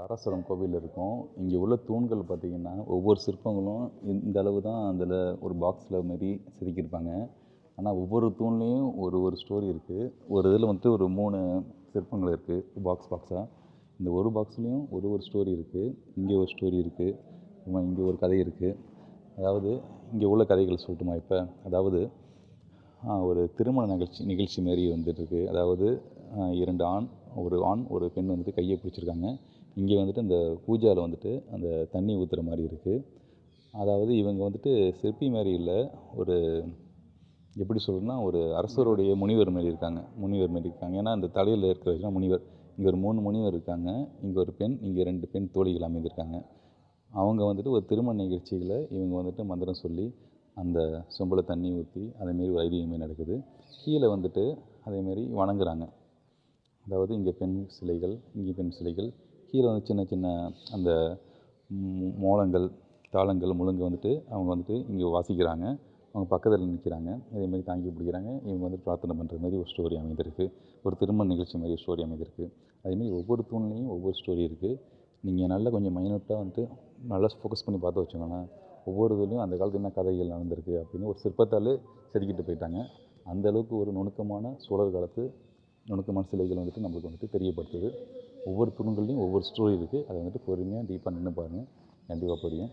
தாராசுரம் கோவில் இருக்கும். இங்கே உள்ள தூண்கள் பார்த்திங்கன்னா, ஒவ்வொரு சிற்பங்களும் இந்த அளவு தான் அதில் ஒரு பாக்ஸில் மாரி செதுக்கியிருப்பாங்க. ஆனா ஒவ்வொரு தூண்லேயும் ஒரு ஒரு ஸ்டோரி இருக்குது. ஒரு இதில் வந்துட்டு ஒரு 3 சிற்பங்கள் இருக்குது, பாக்ஸாக. இந்த ஒரு பாக்ஸ்லேயும் ஒரு ஒரு ஸ்டோரி இருக்குது. இங்கே ஒரு ஸ்டோரி இருக்குது, இங்கே ஒரு கதை இருக்குது. அதாவது இங்கே உள்ள கதைகள் சொல்லட்டுமா இப்போ? அதாவது ஒரு திருமண நிகழ்ச்சி மாரி வந்துட்டுருக்கு. அதாவது 2 ஆண், ஒரு பெண் வந்துட்டு கையை பிடிச்சிருக்காங்க. இங்கே வந்துட்டு அந்த பூஜாவில் வந்துட்டு அந்த தண்ணி ஊற்றுற மாதிரி இருக்குது. அதாவது இவங்க வந்துட்டு சிற்பி மாரி இல்லை, ஒரு எப்படி சொல்லணும்னா ஒரு அரசருடைய முனிவர் மாரி இருக்காங்க. ஏன்னா அந்த தலையில் இருக்கிற முனிவர். இங்கே ஒரு 3 முனிவர் இருக்காங்க. இங்கே ஒரு பெண், இங்கே 2 பெண் தோழிகள் அமைந்திருக்காங்க. அவங்க வந்துட்டு ஒரு திருமண நிகழ்ச்சியில் இவங்க வந்துட்டு மந்திரம் சொல்லி அந்த சொம்பில் தண்ணி ஊற்றி அதேமாரி ஒரு ஐதீகமே நடக்குது. கீழே வந்துட்டு அதேமாரி வணங்குறாங்க. அதாவது இங்கே பெண் சிலைகள், இங்கே பெண் சிலைகள். கீழே வந்து சின்ன சின்ன அந்த மோளங்கள், தாளங்கள், முழங்கு வந்துட்டு அவங்க வந்துட்டு இங்கே வாசிக்கிறாங்க. அவங்க பக்கத்தில் நிற்கிறாங்க. இதேமாரி தாங்கி பிடிக்கிறாங்க. இவங்க வந்து பிரார்த்தனை பண்ணுற மாதிரி ஒரு ஸ்டோரி அமைந்திருக்கு. ஒரு திருமண நிகழ்ச்சி மாதிரி ஒரு ஸ்டோரி அமைந்திருக்கு. அதேமாரி ஒவ்வொரு தூண்லேயும் ஒவ்வொரு ஸ்டோரி இருக்குது. நீங்கள் நல்லா கொஞ்சம் மைன்யூட்டாக வந்துட்டு நல்லா ஃபோக்கஸ் பண்ணி பார்த்து வச்சுக்கோங்களேன். ஒவ்வொரு இதுலேயும் அந்த காலத்தில் என்ன கதைகள் நடந்திருக்கு அப்படின்னு ஒரு சிற்பத்தாலே செதுக்கிட்டு போயிட்டாங்க. அந்தளவுக்கு ஒரு நுணுக்கமான சோழர் காலத்து நுணுக்கமான சிலைகள் வந்துட்டு நம்மளுக்கு வந்துட்டு தெரியப்படுத்துது. ஒவ்வொரு தூண்கள்லேயும் ஒவ்வொரு ஸ்டோரி இருக்குது. அதை வந்துட்டு பொறுமையாக டீப்பாக நின்று பாருங்கள், கண்டிப்பாக புரியும்.